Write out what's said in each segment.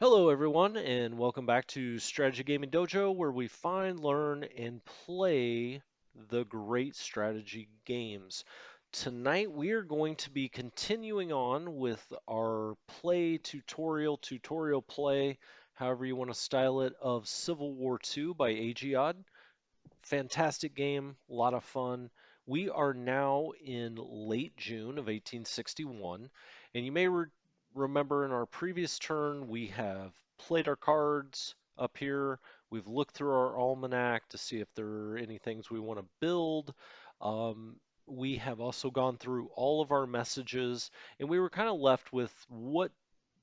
Hello, everyone, and welcome back to Strategy Gaming Dojo, where we find, learn, and play the great strategy games. Tonight, we are going to be continuing on with our play tutorial play, however you want to style it, of Civil War II by AGEOD. Fantastic game, a lot of fun. We are now in late June of 1861, and you may remember in our previous turn we have played our cards up here. We've looked through our almanac to see if there are any things we want to build. We have also gone through all of our messages, and we were kind of left with what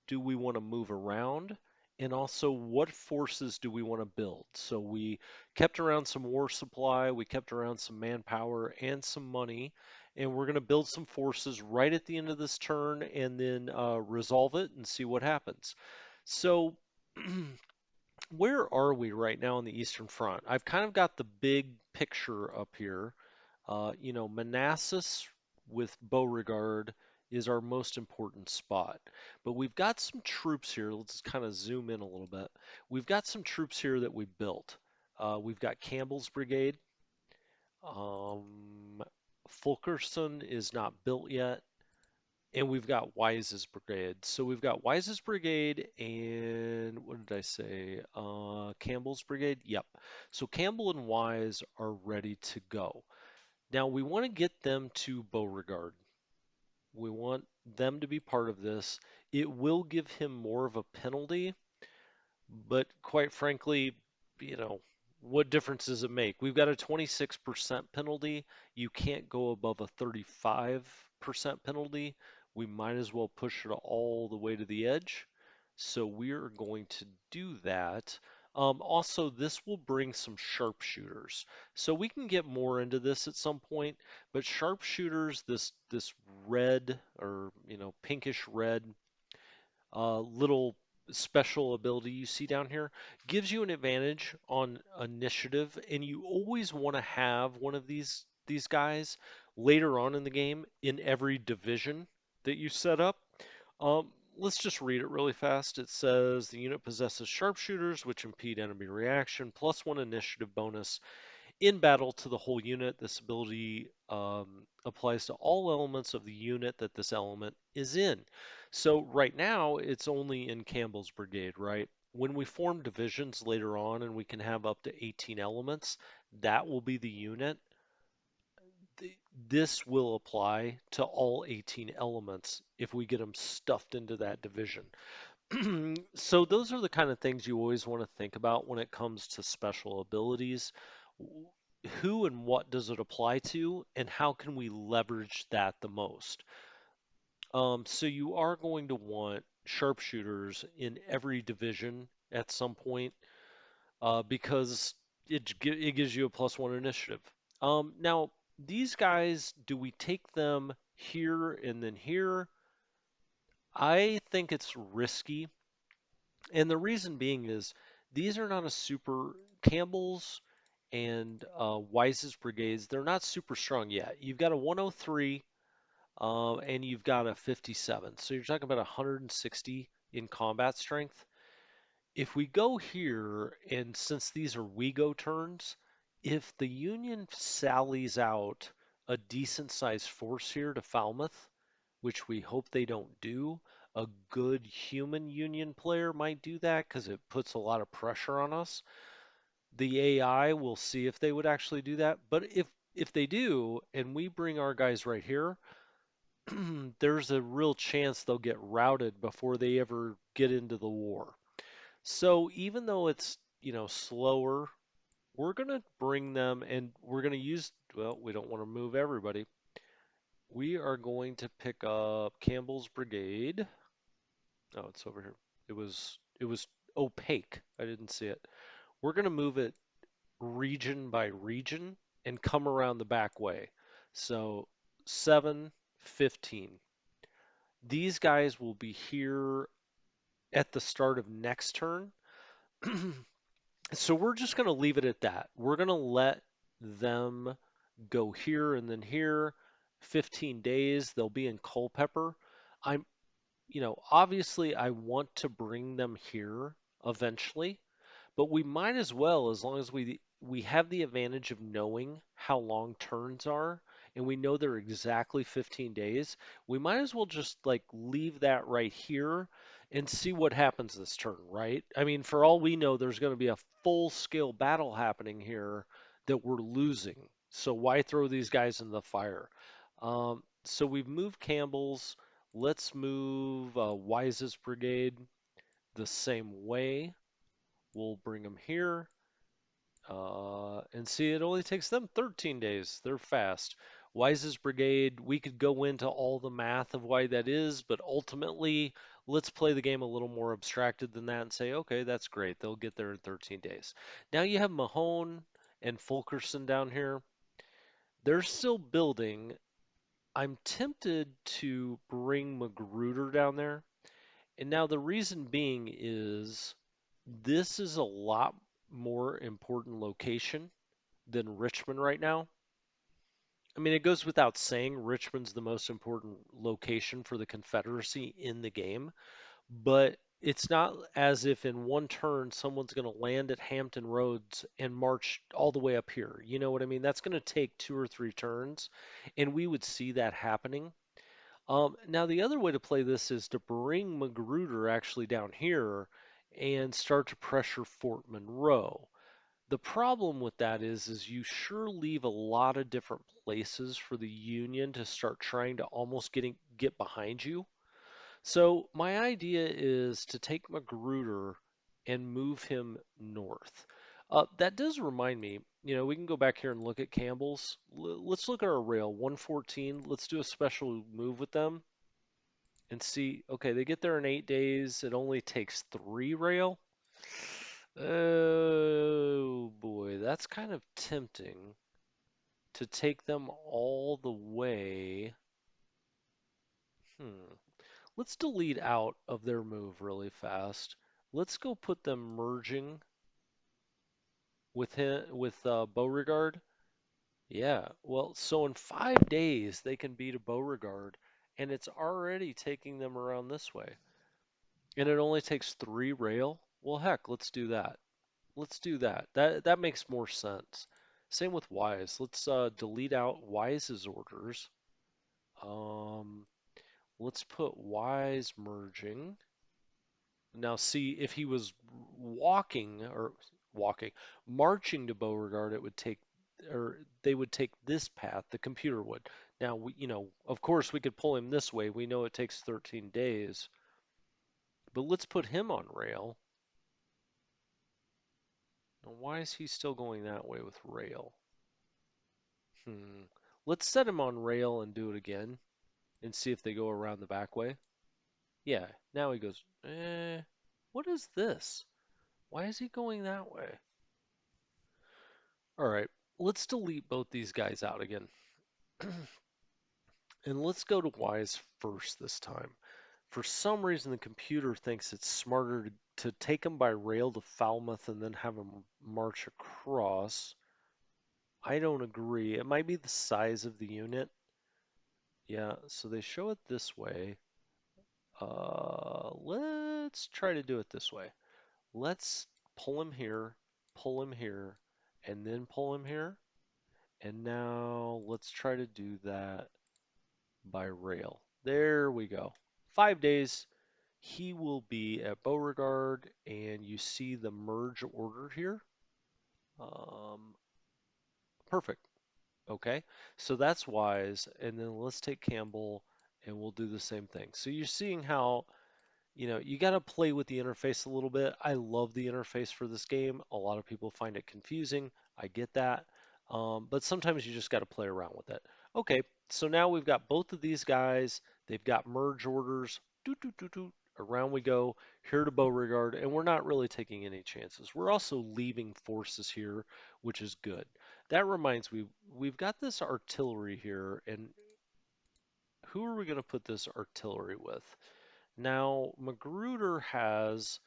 do we want to move around? And also, what forces do we want to build? So we kept around some war supply, we kept around some manpower and some money, and we're going to build some forces right at the end of this turn and then resolve it and see what happens. So, where are we right now on the Eastern Front? I've kind of got the big picture up here. Manassas with Beauregard is our most important spot. But we've got some troops here. Let's kind of zoom in a little bit. We've got some troops here that we built. We've got Campbell's Brigade. Um, Fulkerson is not built yet. And we've got Wise's Brigade. So we've got Wise's Brigade and what did I say? Campbell's Brigade? Yep. So Campbell and Wise are ready to go. Now we want to get them to Beauregard. We want them to be part of this. It will give him more of a penalty, but quite frankly, you know, what difference does it make? We've got a 26% penalty. You can't go above a 35% penalty. We might as well push it all the way to the edge. So we are going to do that. Also, this will bring some sharpshooters. So we can get more into this at some point, but sharpshooters, this red or pinkish red little special ability you see down here gives you an advantage on initiative, and you always want to have one of these guys later on in the game in every division that you set up. Let's just read it really fast. It says the unit possesses sharpshooters, which impede enemy reaction, +1 initiative bonus in battle to the whole unit. This ability applies to all elements of the unit that this element is in. So right now, it's only in Campbell's Brigade, right? When we form divisions later on and we can have up to 18 elements, that will be the unit. This will apply to all 18 elements if we get them stuffed into that division. So those are the kind of things you always want to think about when it comes to special abilities. Who and what does it apply to, and how can we leverage that the most? So you are going to want sharpshooters in every division at some point because it gives you a +1 initiative. Now, these guys, do we take them here and then here? I think it's risky. And the reason being is these are not a super Campbell's and Wise's brigades. They're not super strong yet. You've got a 103 and you've got a 57. So you're talking about 160 in combat strength. If we go here, and since these are we go turns, if the Union sallies out a decent sized force here to Falmouth, which we hope they don't do, a good human Union player might do that because it puts a lot of pressure on us. The AI will see if they would actually do that. But if they do, and we bring our guys right here, there's a real chance they'll get routed before they ever get into the war. So even though it's, slower, we're going to bring them and we're going to use, well, we don't want to move everybody. We are going to pick up Campbell's Brigade. Oh, it's over here. It was opaque. I didn't see it. We're going to move it region by region and come around the back way. So 7, 15. These guys will be here at the start of next turn. So we're just going to leave it at that. We're going to let them go here and then here. 15 days, they'll be in Culpeper. I'm obviously I want to bring them here eventually, but we might as well, as long as we have the advantage of knowing how long turns are, and we know they're exactly 15 days, we might as well just like leave that right here and see what happens this turn, right? I mean, for all we know, there's going to be a full-scale battle happening here that we're losing. So why throw these guys in the fire? So we've moved Campbell's. Let's move Wise's brigade the same way. We'll bring them here. And see, it only takes them 13 days. They're fast. Wise's brigade, we could go into all the math of why that is, but ultimately, let's play the game a little more abstracted than that and say, okay, that's great. They'll get there in 13 days. Now you have Mahone and Fulkerson down here. They're still building. I'm tempted to bring Magruder down there. And now the reason being is this is a lot more important location than Richmond right now. I mean, it goes without saying Richmond's the most important location for the Confederacy in the game, but it's not as if in one turn someone's going to land at Hampton Roads and march all the way up here. You know what I mean? That's going to take two or three turns, and we would see that happening. Now, the other way to play this is to bring Magruder actually down here and start to pressure Fort Monroe. The problem with that is you sure leave a lot of different places for the Union to start trying to almost get behind you. So my idea is to take Magruder and move him north. That does remind me, we can go back here and look at Campbell's. Let's look at our rail, 114. Let's do a special move with them and see. Okay, they get there in 8 days. It only takes three rail. Oh boy, that's kind of tempting to take them all the way. Hmm. Let's delete out of their move really fast. Let's go put them merging with Beauregard. Yeah, well, so in 5 days they can beat a Beauregard, and it's already taking them around this way. And it only takes three rail. Well, heck, let's do that. Let's do that. That makes more sense. Same with Wise. Let's delete out Wise's orders. Um, let's put Wise merging. Now see if he was walking, marching to Beauregard, it would take, or they would take this path. The computer would. Now of course, we could pull him this way. We know it takes 13 days, but let's put him on rail. Now, why is he still going that way with rail? Hmm. Let's set him on rail and do it again and see if they go around the back way. Yeah, now he goes, what is this? Why is he going that way? All right, let's delete both these guys out again. And let's go to Wise first this time. For some reason, the computer thinks it's smarter to take them by rail to Falmouth and then have them march across. I don't agree. It might be the size of the unit. Yeah, so they show it this way. Let's try to do it this way. Let's pull him here, and then pull him here. And now let's try to do that by rail. There we go. 5 days. He will be at Beauregard, and you see the merge order here. Um, Perfect. Okay, so that's Wise. And then let's take Campbell, and we'll do the same thing. So you're seeing how you got to play with the interface a little bit. I love the interface for this game. A lot of people find it confusing. I get that. But sometimes you just got to play around with it. Okay, so now we've got both of these guys. They've got merge orders. Doot, doot, doot, doot. Around we go, here to Beauregard, and we're not really taking any chances. We're also leaving forces here, which is good. That reminds me, we've got this artillery here, and who are we going to put this artillery with? Now, Magruder has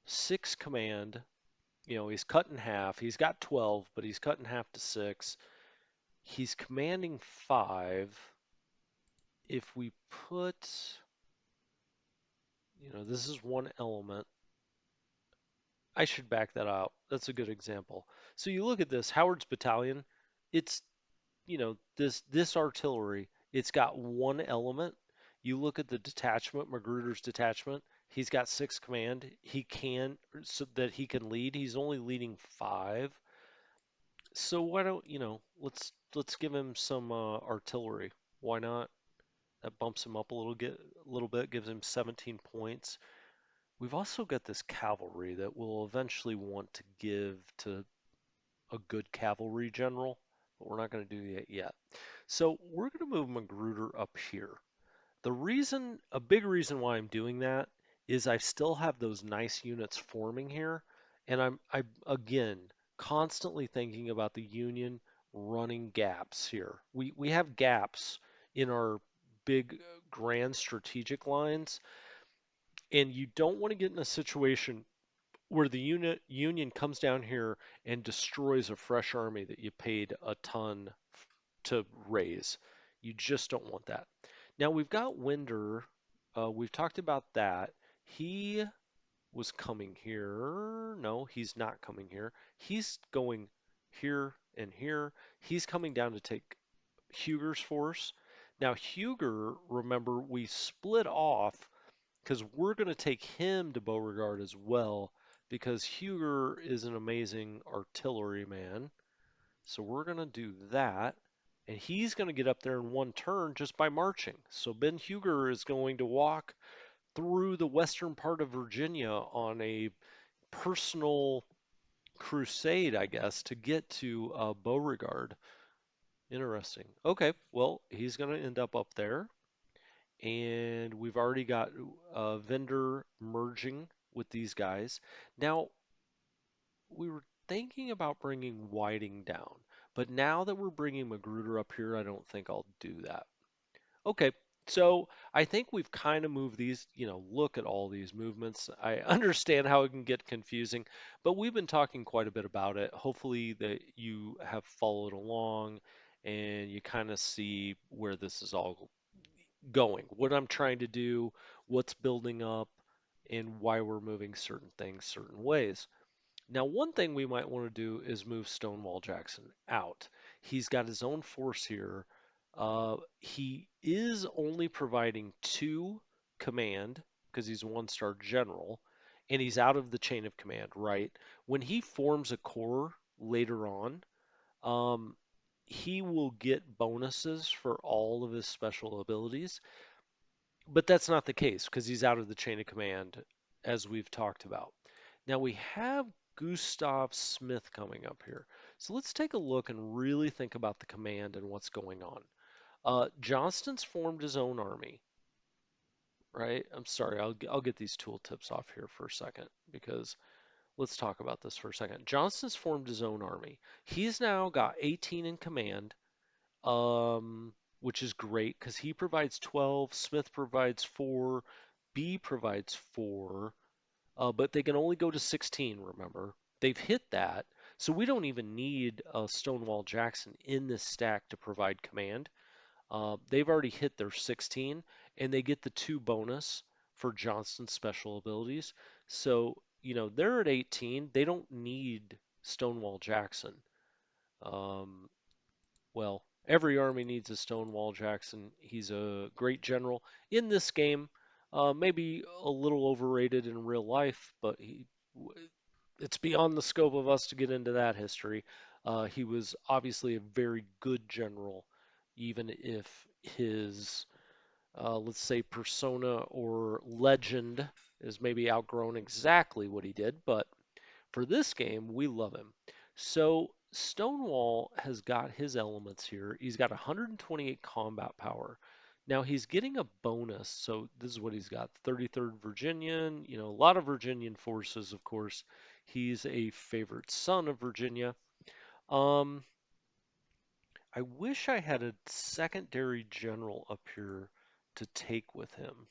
six command. He's cut in half. He's got 12, but he's cut in half to six. He's commanding five. If we put This is one element. I should back that out. That's a good example. So you look at this, Howard's battalion, it's, this artillery, it's got one element. You look at the detachment, Magruder's detachment, he's got six command. He can, so that he can lead. He's only leading five. So why don't, let's give him some artillery. Why not? That bumps him up a little bit, gives him 17 points. We've also got this cavalry that we'll eventually want to give to a good cavalry general, but we're not going to do that yet. So we're going to move Magruder up here. A big reason why I'm doing that is I still have those nice units forming here, and I again constantly thinking about the Union running gaps here. We have gaps in our big grand strategic lines, and you don't want to get in a situation where the Union comes down here and destroys a fresh army that you paid a ton to raise. You just don't want that. Now we've got Winder. We've talked about that. He was coming here. No, he's not coming here. He's going here and here. He's coming down to take Huger's force. Now, Huger, remember, we split off because we're going to take him to Beauregard as well because Huger is an amazing artilleryman. So we're going to do that. And he's going to get up there in one turn just by marching. So Ben Huger is going to walk through the western part of Virginia on a personal crusade, I guess, to get to Beauregard. Interesting. Okay, well, he's going to end up there. And we've already got a vendor merging with these guys. Now, we were thinking about bringing Whiting down, but now that we're bringing Magruder up here, I don't think I'll do that. Okay, so I think we've kind of moved these, look at all these movements. I understand how it can get confusing, but we've been talking quite a bit about it. Hopefully that you have followed along and you kind of see where this is all going, what I'm trying to do, what's building up, and why we're moving certain things certain ways. Now, one thing we might want to do is move Stonewall Jackson out. He's got his own force here. He is only providing two command because he's a one-star general, and he's out of the chain of command, right? When he forms a corps later on, um, he will get bonuses for all of his special abilities, but that's not the case because he's out of the chain of command, as we've talked about. Now we have Gustav Smith coming up here. So let's take a look and really think about the command and what's going on. Johnston's formed his own army, right? I'm sorry, I'll get these tooltips off here for a second because let's talk about this for a second. Johnston's formed his own army. He's now got 18 in command, which is great because he provides 12, Smith provides 4, B provides 4, but they can only go to 16, remember. They've hit that, so we don't even need Stonewall Jackson in this stack to provide command. They've already hit their 16, and they get the 2 bonus for Johnston's special abilities. So, they're at 18. They don't need Stonewall Jackson. Um, well, every army needs a Stonewall Jackson. He's a great general in this game. Maybe a little overrated in real life, but it's beyond the scope of us to get into that history. He was obviously a very good general, even if his, let's say, persona or legend is maybe outgrown exactly what he did, but for this game, we love him. So Stonewall has got his elements here. He's got 128 combat power. Now he's getting a bonus. So this is what he's got. 33rd Virginian, a lot of Virginian forces, of course. He's a favorite son of Virginia. Um, I wish I had a secondary general up here to take with him.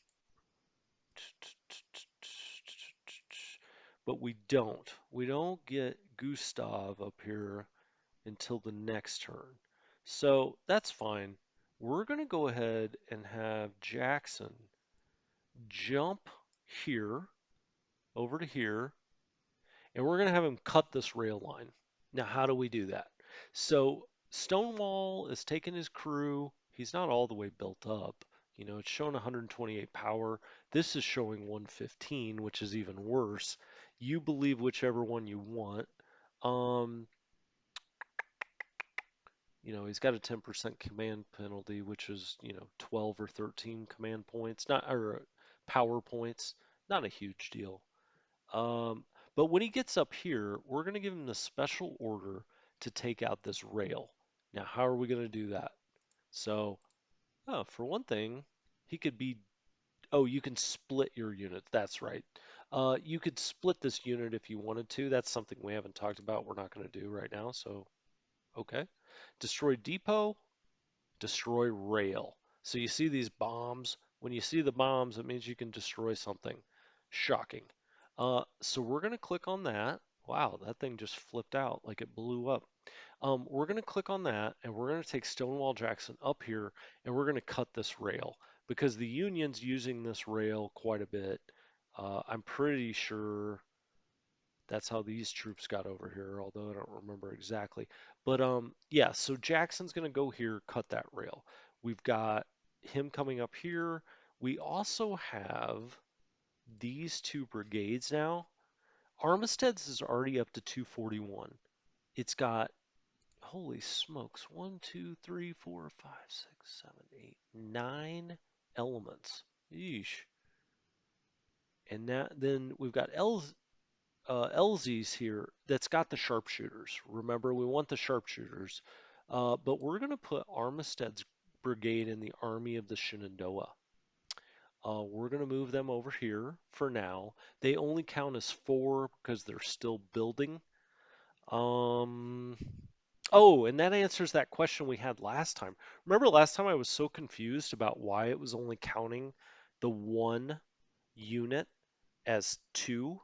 But we don't. We don't get Gustav up here until the next turn. So that's fine. We're going to go ahead and have Jackson jump here, over to here, and we're going to have him cut this rail line. Now, how do we do that? So Stonewall is taking his crew. He's not all the way built up. You know, it's showing 128 power. This is showing 115, which is even worse. You believe whichever one you want. Um, he's got a 10% command penalty, which is, 12 or 13 command points, not or power points. Not a huge deal. Um, but when he gets up here, we're going to give him the special order to take out this rail. Now, how are we going to do that? So, for one thing, he could be, oh, you can split your unit. That's right. You could split this unit if you wanted to. That's something we haven't talked about. We're not going to do right now. So, okay. Destroy depot, destroy rail. So you see these bombs. When you see the bombs, it means you can destroy something. Shocking. So we're going to click on that. Wow, that thing just flipped out like it blew up. We're going to click on that and we're going to take Stonewall Jackson up here and we're going to cut this rail because the Union's using this rail quite a bit. I'm pretty sure that's how these troops got over here, although I don't remember exactly. But yeah, so Jackson's gonna go here, cut that rail. We've got him coming up here. We also have these two brigades now. Armistead's is already up to 241. It's got, holy smokes, 9 elements. Yeesh. And then we've got LZ's here that's got the sharpshooters. Remember, we want the sharpshooters. But we're going to put Armistead's brigade in the Army of the Shenandoah. We're going to move them over here for now. They only count as 4 because they're still building. Um, oh, and that answers that question we had last time. Remember last time I was so confused about why it was only counting the one unit as 2?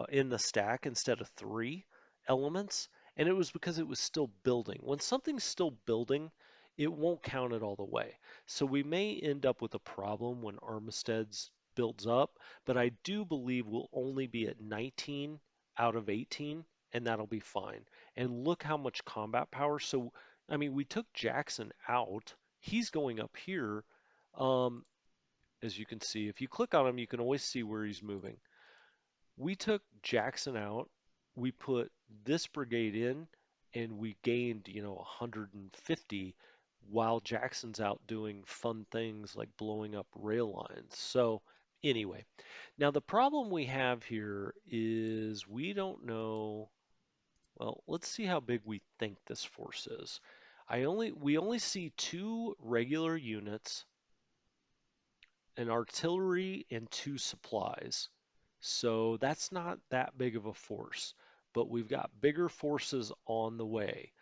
In the stack instead of 3 elements, and it was because it was still building. When something's still building, it won't count it all the way. So we may end up with a problem when Armistead's builds up, but I do believe we'll only be at 19 out of 18, and that'll be fine. And look how much combat power. So, I mean, we took Jackson out. He's going up here. Um, as you can see, if you click on him, you can always see where he's moving. We took Jackson out, we put this brigade in, and we gained, 150 while Jackson's out doing fun things like blowing up rail lines. So, anyway, now the problem we have here is we don't know. Well, let's see how big we think this force is. We only see 2 regular units, an artillery, and 2 supplies. So that's not that big of a force, but we've got bigger forces on the way.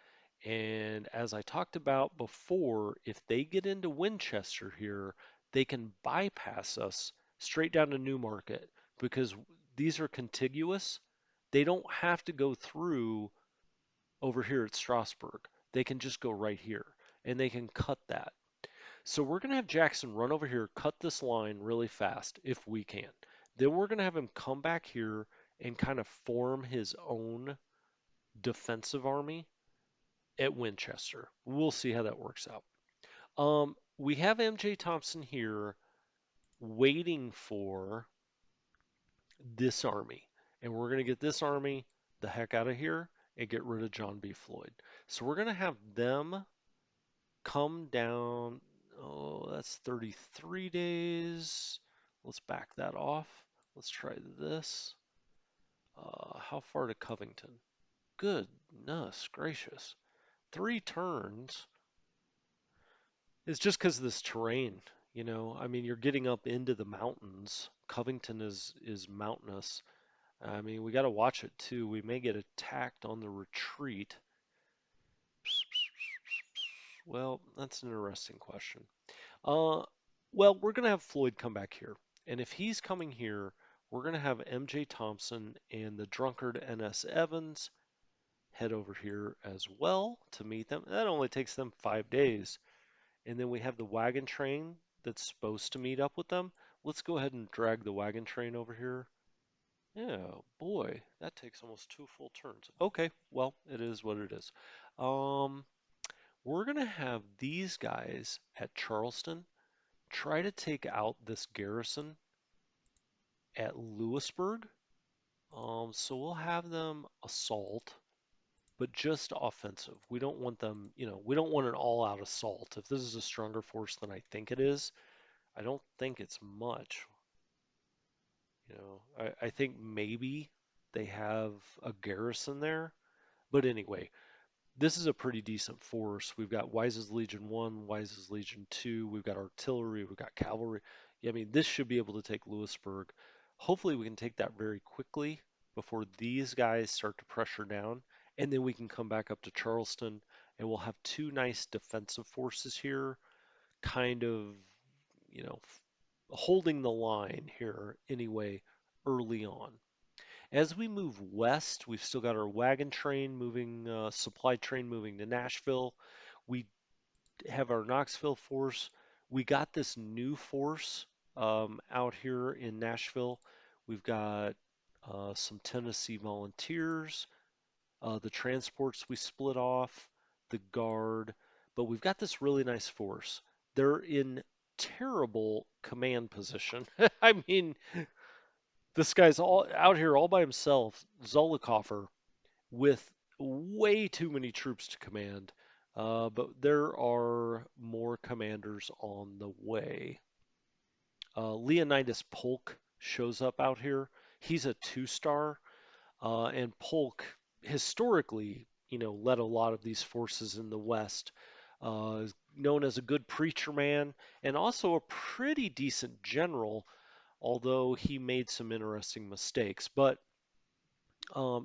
And as I talked about before, if they get into Winchester here, they can bypass us straight down to Newmarket because these are contiguous. They don't have to go through over here at Strasbourg. They can just go right here and they can cut that. So we're going to have Jackson run over here, cut this line really fast if we can. Then we're going to have him come back here and kind of form his own defensive army at Winchester. We'll see how that works out. We have MJ Thompson here waiting for this army. And we're going to get this army the heck out of here and get rid of John B. Floyd. So we're going to have them come down. Oh, that's 33 days. Let's back that off. Let's try this. How far to Covington? Goodness gracious. 3 turns. It's just because of this terrain. I mean, you're getting up into the mountains. Covington is mountainous. I mean, we got to watch it too. We may get attacked on the retreat. Well, that's an interesting question. Uh, well, we're going to have Floyd come back here. And if he's coming here, we're going to have MJ Thompson and the drunkard NS Evans head over here as well to meet them. That only takes them 5 days. And then we have the wagon train that's supposed to meet up with them. let's go ahead and drag the wagon train over here. Yeah, boy, that takes almost two full turns. Okay, well, it is what it is. Um, we're gonna have these guys at Charleston try to take out this garrison at Lewisburg. So we'll have them assault, but just offensive. We don't want them, we don't want an all-out assault. If this is a stronger force than I think it is, I don't think it's much. I think maybe they have a garrison there. But anyway, this is a pretty decent force. We've got Wise's Legion 1, Wise's Legion 2, we've got artillery, we've got cavalry. Yeah, I mean, this should be able to take Lewisburg. Hopefully, we can take that very quickly before these guys start to pressure down, and then we can come back up to Charleston, and we'll have two nice defensive forces here, kind of, you know, holding the line here anyway early on. As we move west, we've still got our wagon train moving, supply train moving to Nashville. We have our Knoxville force. We got this new force out here in Nashville. We've got some Tennessee volunteers, the transports we split off, the guard, but we've got this really nice force. They're in terrible command position. I mean, this guy's all out here all by himself, Zollicoffer, with way too many troops to command. But there are more commanders on the way. Leonidas Polk shows up out here. He's a two-star, and Polk historically, led a lot of these forces in the West. Is known as a good preacher man and also a pretty decent general, although he made some interesting mistakes. But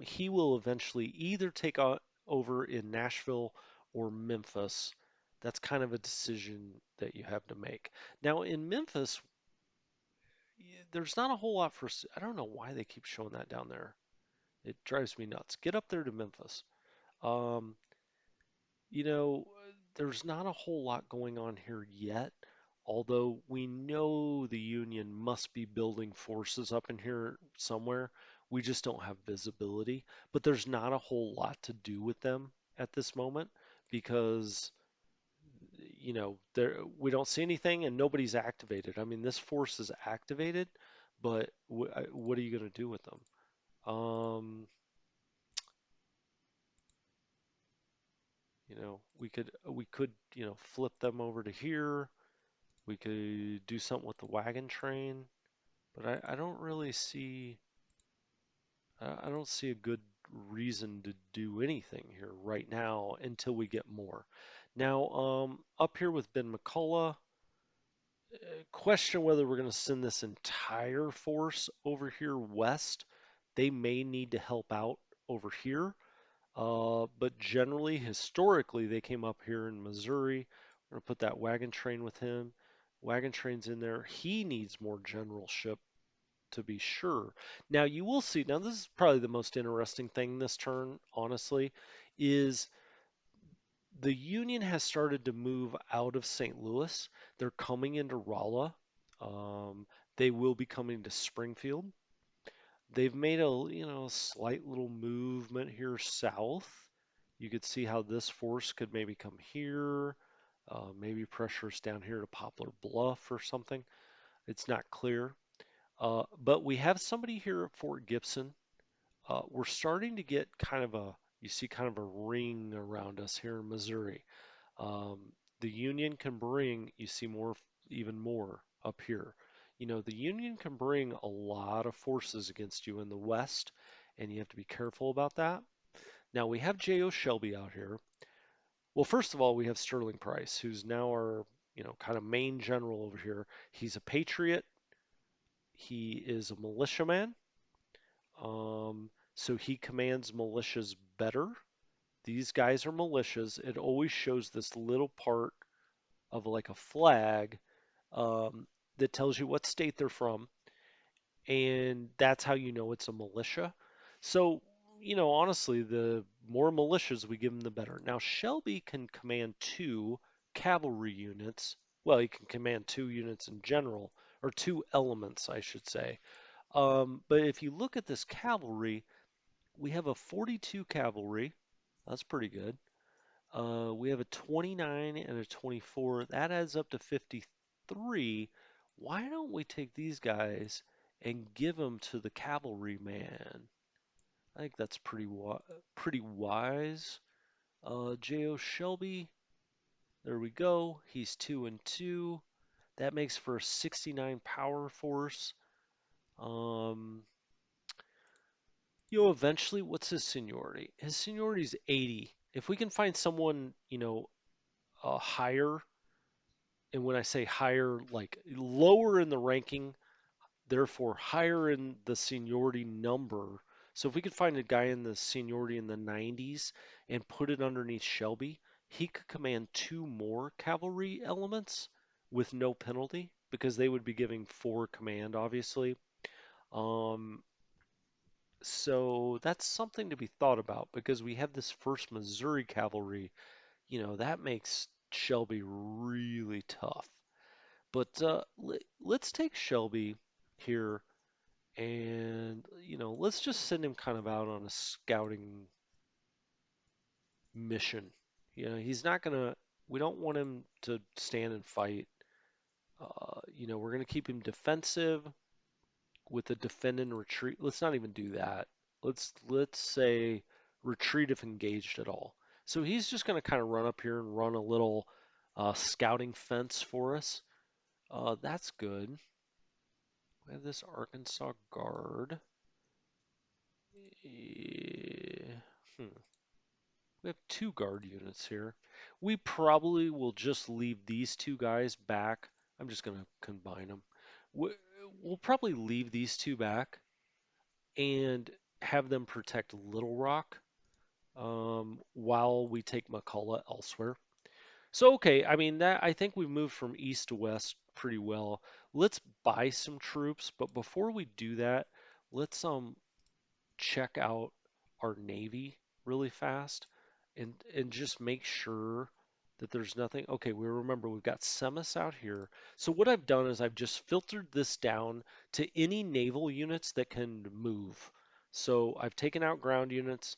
he will eventually either over in Nashville or Memphis. That's kind of a decision that you have to make. Now, in Memphis, there's not a whole lot for. I don't know why they keep showing that down there. It drives me nuts. Get up there to Memphis. Um, you know, there's not a whole lot going on here yet, although we know the Union must be building forces up in here somewhere. We just don't have visibility. But there's not a whole lot to do with them at this moment because, we don't see anything and nobody's activated. I mean, this force is activated, but what are you going to do with them? We could, flip them over to here. We could do something with the wagon train, but I don't really see I don't see a good reason to do anything here right now until we get more. Now, up here with Ben McCullough, question whether we're going to send this entire force over here west. They may need to help out over here. But generally, historically, they came up here in Missouri. We're going to put that wagon train with him. Wagon train's in there. He needs more generalship to be sure. Now, you will see, now this is probably the most interesting thing this turn, honestly, is the Union has started to move out of St. Louis. They're coming into Rolla. Um, they will be coming to Springfield. They've made slight little movement here south. You could see how this force could maybe come here, maybe pressure us down here to Poplar Bluff or something. It's not clear. But we have somebody here at Fort Gibson. We're starting to get you see kind of a ring around us here in Missouri. Um, the Union can bring, you see even more up here. The Union can bring a lot of forces against you in the West, and you have to be careful about that. Now we have J.O. Shelby out here. Well, first of all, we have Sterling Price, who's now our, kind of main general over here. He's a patriot. He is a militiaman. So he commands militias better. These guys are militias. It always shows this little part of like a flag um, that tells you what state they're from, and that's how you know it's a militia. So, honestly, the more militias we give him, the better. Now, Shelby can command two cavalry units. Well, he can command two units in general or two elements, I should say. But if you look at this cavalry, we have a 42 cavalry. That's pretty good. We have a 29 and a 24. That adds up to 53. Why don't we take these guys and give them to the cavalry man? I think that's pretty wise. J.O. Shelby, there we go. He's 2 and 2. That makes for a 69 power force. Um, eventually, what's his seniority? His seniority is 80. If we can find someone, higher, and when I say higher, like lower in the ranking, therefore higher in the seniority number. So if we could find a guy in the seniority in the 90s and put it underneath Shelby, he could command two more cavalry elements with no penalty because they would be giving four command, obviously. Um, so that's something to be thought about because we have this first Missouri cavalry. That makes Shelby really tough. But let's take Shelby here and, let's just send him kind of out on a scouting mission. He's not gonna, we don't want him to stand and fight. We're gonna keep him defensive with a defend and retreat. Let's not even do that. Let's say retreat if engaged at all. So he's just gonna kind of run up here and run a little scouting fence for us. That's good. We have this Arkansas Guard. Eh, hmm. We have two guard units here. We probably will just leave these two guys back. I'm just going to combine them. We- We'll probably leave these two back and have them protect Little Rock while we take McCullough elsewhere. So, okay, I mean, that I think we've moved from east to west pretty well. Let's buy some troops, but before we do that, let's check out our Navy really fast and just make sure that there's nothing. Okay, we remember we've got Semis out here. So what I've done is I've just filtered this down to any naval units that can move. So I've taken out ground units.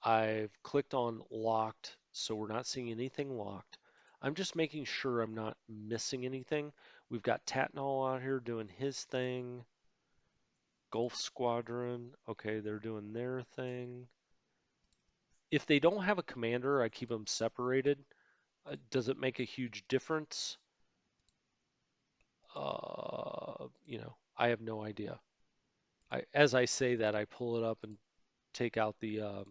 I've clicked on locked, so we're not seeing anything locked. I'm just making sure I'm not missing anything. We've got Tatnall out here doing his thing. Gulf Squadron, okay, they're doing their thing. If they don't have a commander, I keep them separated. Does it make a huge difference? I have no idea. As I say that, I pull it up and take out the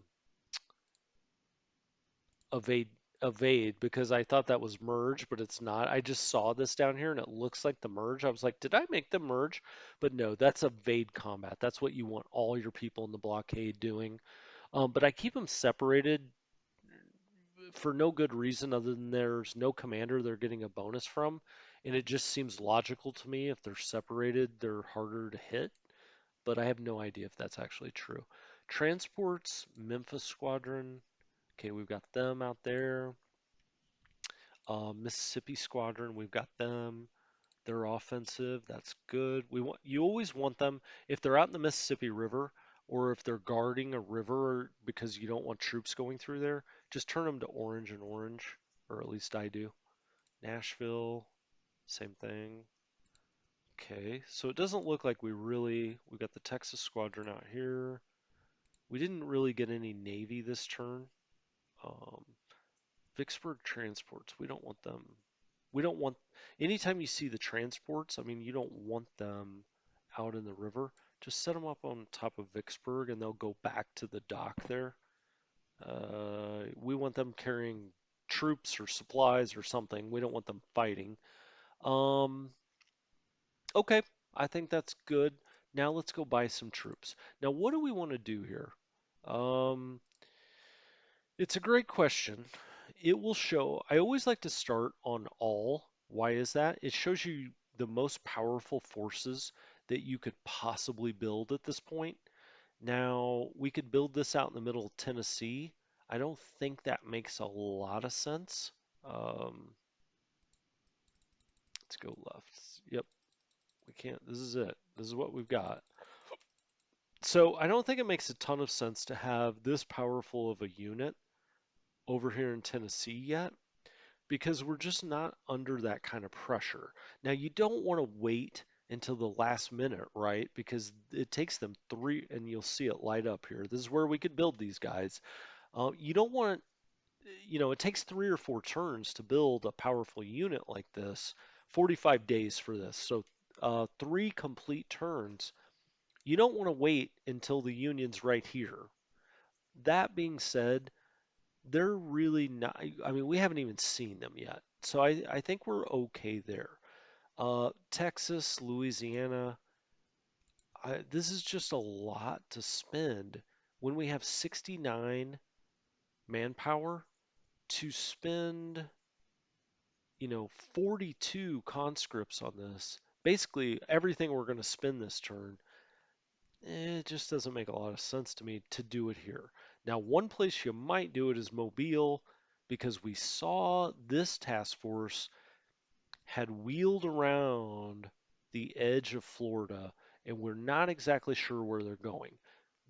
evade evade because I thought that was merge, but it's not. I just saw this down here and it looks like the merge. I was like, did I make the merge? But no, that's evade combat. That's what you want all your people in the blockade doing. But I keep them separated for no good reason other than there's no commander they're getting a bonus from. And it just seems logical to me if they're separated, they're harder to hit. But I have no idea if that's actually true. Transports, Memphis Squadron. Okay, we've got them out there. Mississippi Squadron, we've got them. They're offensive. That's good. You always want them if they're out in the Mississippi River or if they're guarding a river because you don't want troops going through there. Just turn them to orange and orange, or at least I do. Nashville, same thing. Okay, so it doesn't look like we got the Texas Squadron out here. We didn't really get any Navy this turn. Um, Vicksburg transports, we don't want them. We don't want, anytime you see the transports, I mean, you don't want them out in the river. Just set them up on top of Vicksburg and they'll go back to the dock there. We want them carrying troops or supplies or something. We don't want them fighting. Um, okay, I think that's good. Now let's go buy some troops. Now, what do we want to do here? Um, it's a great question. It will show, I always like to start on all. Why is that? It shows you the most powerful forces that you could possibly build at this point. Now, we could build this out in the middle of Tennessee. I don't think that makes a lot of sense. Um, let's go left. Yep. We can't. This is it. This is what we've got. So I don't think it makes a ton of sense to have this powerful of a unit over here in Tennessee yet because we're just not under that kind of pressure. Now, you don't want to wait until the last minute, right? Because it takes them three, and you'll see it light up here. This is where we could build these guys. You don't want, it takes 3 or 4 turns to build a powerful unit like this, 45 days for this. So, 3 complete turns. You don't want to wait until the union's right here. That being said, they're really not, I mean, we haven't even seen them yet. So I think we're okay there. Texas, Louisiana, this is just a lot to spend when we have 69 manpower to spend, 42 conscripts on this. Basically, everything we're going to spend this turn, it just doesn't make a lot of sense to me to do it here. Now, one place you might do it is Mobile, because we saw this task force had wheeled around the edge of Florida, and we're not exactly sure where they're going.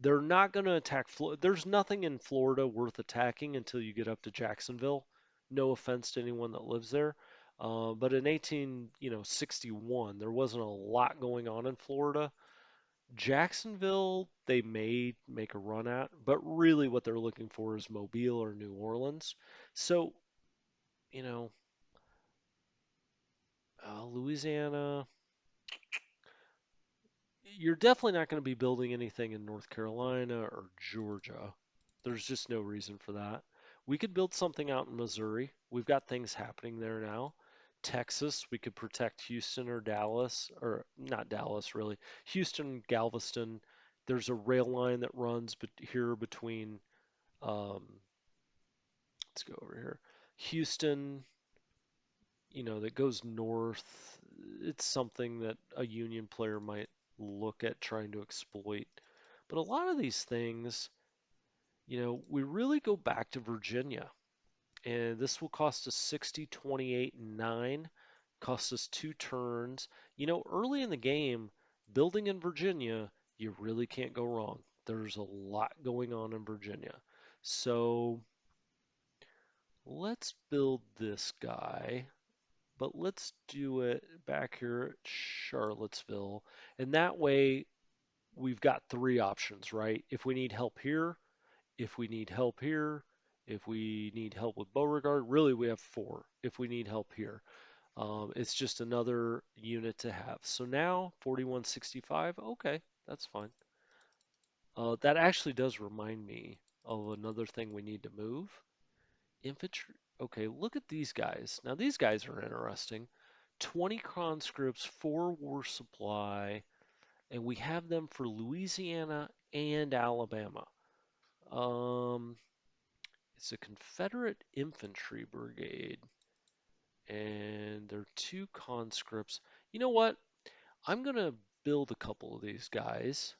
They're not going to attack Florida. There's nothing in Florida worth attacking until you get up to Jacksonville. No offense to anyone that lives there. But in 1861, there wasn't a lot going on in Florida. Jacksonville, they may make a run at, but really what they're looking for is Mobile or New Orleans. So, you know, Louisiana, you're definitely not going to be building anything in North Carolina or Georgia. There's just no reason for that. We could build something out in Missouri. We've got things happening there now. Texas, we could protect Houston or Dallas, or not Dallas really. Houston, Galveston. There's a rail line that runs here between, um, let's go over here, Houston, that goes north. It's something that a Union player might look at trying to exploit. But a lot of these things, we really go back to Virginia. And this will cost us 60, 28, and 9. Cost us 2 turns. Early in the game, building in Virginia, you really can't go wrong. There's a lot going on in Virginia. So let's build this guy. But let's do it back here at Charlottesville. And that way we've got 3 options, right? If we need help here, if we need help here, if we need help with Beauregard, really we have 4 if we need help here. It's just another unit to have. So now 4165, okay, that's fine. That actually does remind me of another thing we need to move. Infantry. Okay, look at these guys. Now these guys are interesting. 20 conscripts, 4 war supply, and we have them for Louisiana and Alabama. Um, it's a Confederate infantry brigade, and they're 2 conscripts. You know what? I'm gonna build a couple of these guys.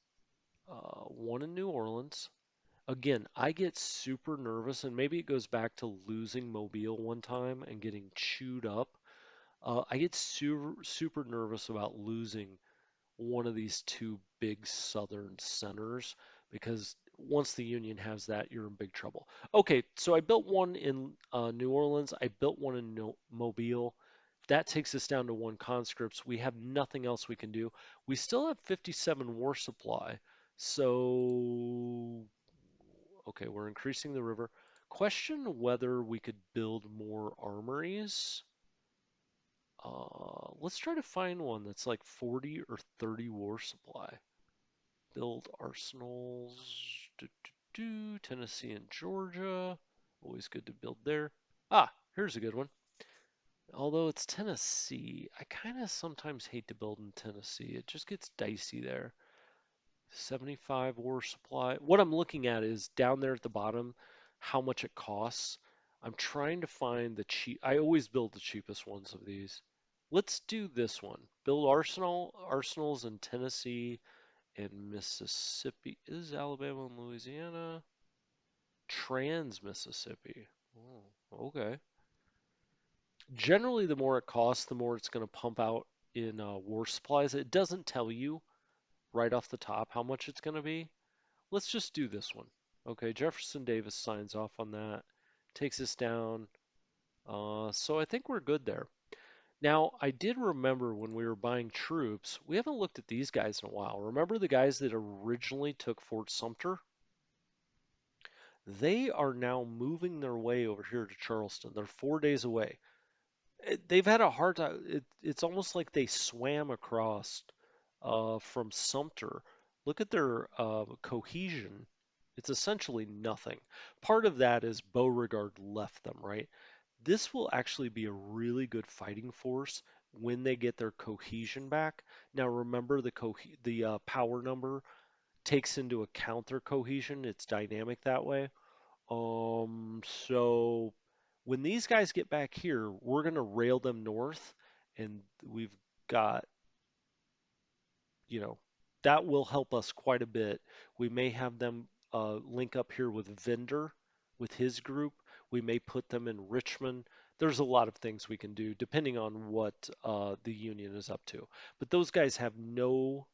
One in New Orleans. Again, I get super nervous, and maybe it goes back to losing Mobile one time and getting chewed up. I get super nervous about losing one of these 2 big southern centers because once the Union has that, you're in big trouble. Okay, so I built one in New Orleans. I built one in Mobile. That takes us down to 1 conscripts. We have nothing else we can do. We still have 57 war supply. So, okay, we're increasing the river. Question whether we could build more armories. Let's try to find one that's like 40 or 30 war supply. Build arsenals. Tennessee and Georgia. Always good to build there. Ah, here's a good one. Although it's Tennessee, I kind of sometimes hate to build in Tennessee. It just gets dicey there. 75 war supply. What I'm looking at is down there at the bottom, how much it costs. I'm trying to find the cheap. I always build the cheapest ones of these. Let's do this one. Build arsenals in Tennessee and Mississippi. Is Alabama and Louisiana? Trans Mississippi. Oh, okay. Generally, the more it costs, the more it's going to pump out in war supplies. It doesn't tell you right off the top how much it's going to be. Let's just do this one. Okay, Jefferson Davis signs off on that, takes us down. So I think we're good there. Now, I did remember when we were buying troops, we haven't looked at these guys in a while. Remember the guys that originally took Fort Sumter? They are now moving their way over here to Charleston. They're 4 days away. They've had a hard time. It's almost like they swam across from Sumter. Look at their cohesion. It's essentially nothing. Part of that is Beauregard left them, right? This will actually be a really good fighting force when they get their cohesion back. Now remember the power number takes into account their cohesion. It's dynamic that way. So when these guys get back here, we're gonna rail them north, and we've got, you know, that will help us quite a bit. We may have them link up here with Vendor, with his group. We may put them in Richmond. There's a lot of things we can do depending on what the Union is up to. But those guys have no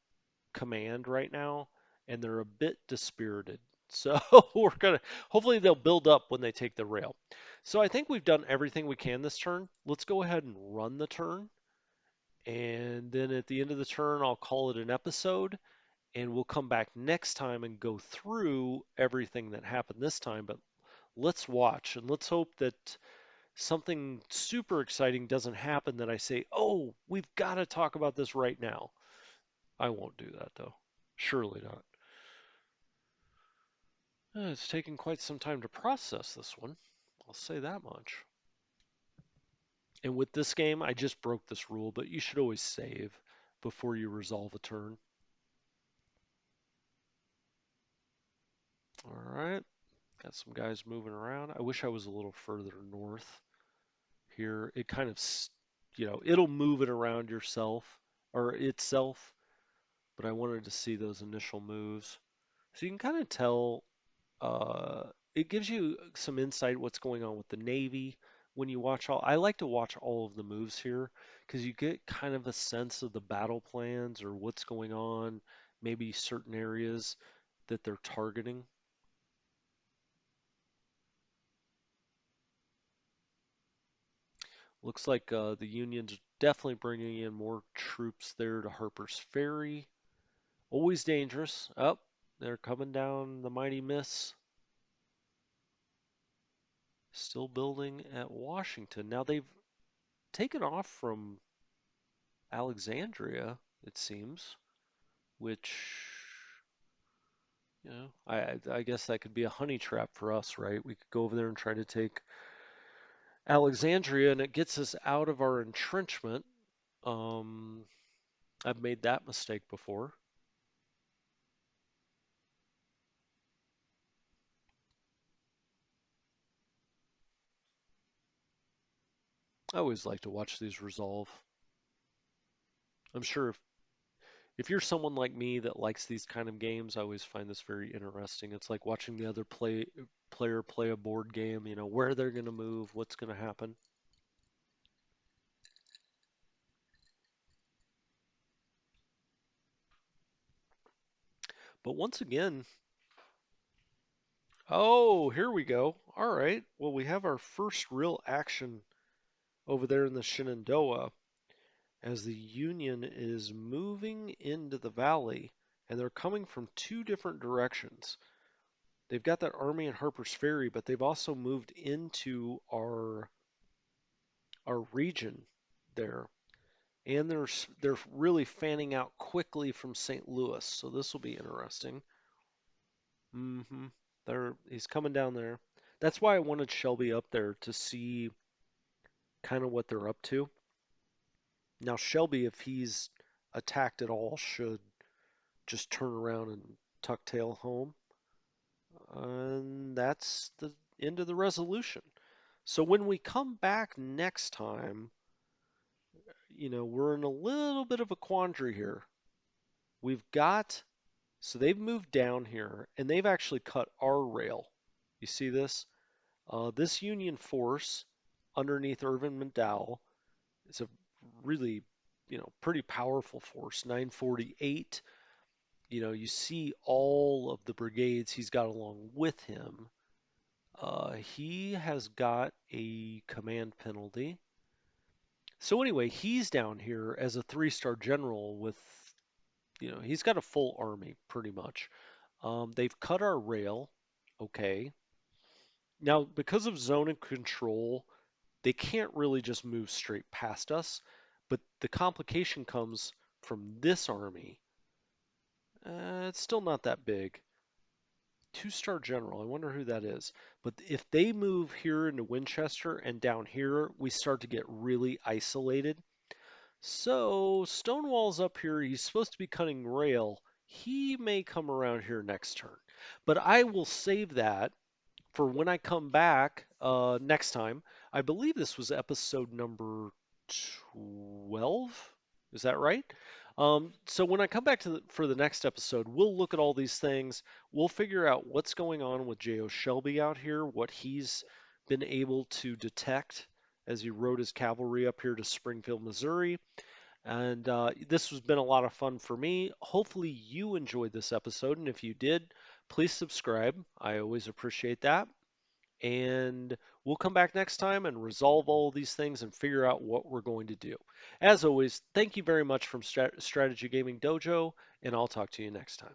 command right now, and they're a bit dispirited. So we're gonna hopefully they'll build up when they take the rail. So I think we've done everything we can this turn. Let's go ahead and run the turn, and then at the end of the turn, I'll call it an episode, and we'll come back next time and go through everything that happened this time. But let's watch and let's hope that something super exciting doesn't happen that I say, oh, we've got to talk about this right now. I won't do that though. Surely not. It's taken quite some time to process this one. I'll say that much. And with this game, I just broke this rule, but you should always save before you resolve a turn. All right, got some guys moving around. I wish I was a little further north here. It kind of, it'll move it around yourself or itself, but I wanted to see those initial moves. So you can kind of tell, uh, it gives you some insight what's going on with the Navy when you watch all. I like to watch all of the moves here because you get kind of a sense of the battle plans or what's going on, maybe certain areas that they're targeting. Looks like the Union's definitely bringing in more troops there to Harper's Ferry. Always dangerous. Up, they're coming down the mighty Miss. Still building at Washington. Now they've taken off from Alexandria, it seems, which, I guess that could be a honey trap for us, right? We could go over there and try to take Alexandria, and it gets us out of our entrenchment. Um, I've made that mistake before. I always like to watch these resolve. I'm sure if you're someone like me that likes these kind of games, I always find this very interesting. It's like watching the other player play a board game, where they're going to move, what's going to happen. But once again, oh, here we go. All right. Well, we have our first real action over there in the Shenandoah as the Union is moving into the valley, and they're coming from two different directions. They've got that army in Harper's Ferry, but they've also moved into our region there. And they're really fanning out quickly from St. Louis, so this will be interesting. hmm he's coming down there. That's why I wanted Shelby up there to see kind of what they're up to. Now Shelby, if he's attacked at all, should just turn around and tuck tail home. And that's the end of the resolution. So when we come back next time, we're in a little bit of a quandary here. We've got, so they've moved down here and they've actually cut our rail. You see this? This Union force underneath Irvin McDowell is a really pretty powerful force. 948, you see all of the brigades he's got along with him. He has got a command penalty. So anyway, he's down here as a three-star general with, he's got a full army pretty much. They've cut our rail. Okay. Now, because of zone and control, they can't really just move straight past us. But the complication comes from this army. It's still not that big. Two-star general. I wonder who that is. But if they move here into Winchester and down here, we start to get really isolated. So Stonewall's up here. He's supposed to be cutting rail. He may come around here next turn. But I will save that for when I come back next time. I believe this was episode number 12. Is that right? So when I come back for the next episode, we'll look at all these things. We'll figure out what's going on with J.O. Shelby out here, what he's been able to detect as he rode his cavalry up here to Springfield, Missouri. And this has been a lot of fun for me. Hopefully, you enjoyed this episode. And if you did, please subscribe. I always appreciate that. And we'll come back next time and resolve all of these things and figure out what we're going to do. As always, thank you very much from Strategy Gaming Dojo, and I'll talk to you next time.